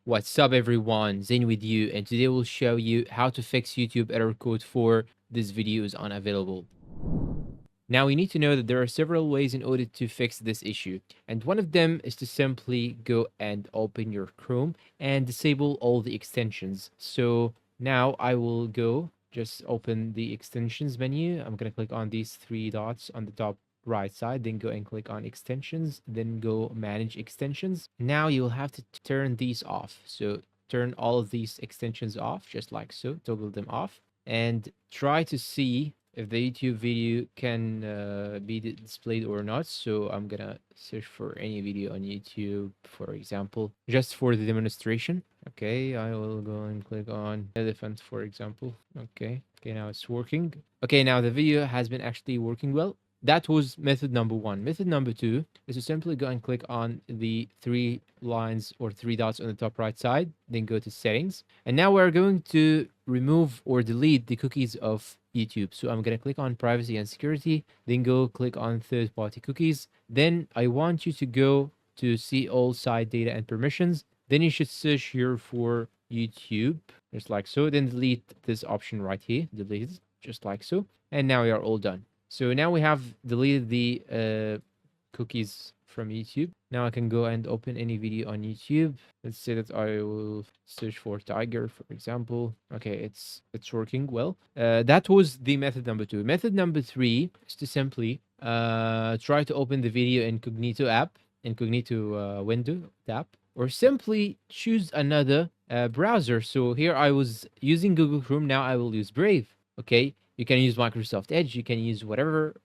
What's up everyone, Zain with you, and today we'll show you how to fix YouTube error code 4. This video is unavailable. Now we need to know that there are several ways in order to fix this issue, and one of them is to simply go and open your Chrome and disable all the extensions. So now I will go just open the extensions menu. I'm gonna click on these three dots on the top right side, then go and click on extensions, then go manage extensions. Now you will have to turn these off. So turn all of these extensions off, just like so, toggle them off, and try to see if the YouTube video can be displayed or not. So I'm gonna search for any video on YouTube, for example, just for the demonstration. Okay, I will go and click on elephant, for example. Okay, now it's working. Okay, now the video has been actually working well. That was method number one. Method number two is to simply go and click on the three lines or three dots on the top right side, then go to settings. And now we're going to remove or delete the cookies of YouTube. So I'm going to click on privacy and security, then go click on third party cookies. Then I want you to go to see all site data and permissions. Then you should search here for YouTube, just like so. Then delete this option right here, delete it, just like so. And now we are all done. So now we have deleted the cookies from YouTube. Now I can go and open any video on YouTube. Let's say that I will search for tiger, for example. Okay, it's working well. That was the method number two. Method number three is to simply try to open the video incognito app, incognito window tab, or simply choose another browser. So here I was using Google Chrome. Now I will use Brave. Okay, you can use Microsoft Edge. You can use whatever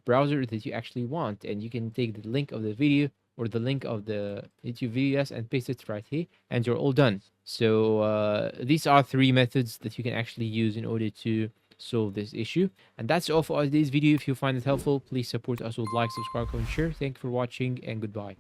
browser that you actually want, and you can take the link of the video or the link of the YouTube videos and paste it right here, and you're all done. So these are three methods that you can actually use in order to solve this issue. And that's all for today's video. If you find it helpful, please support us with like, subscribe, comment, share. Thank you for watching, and goodbye.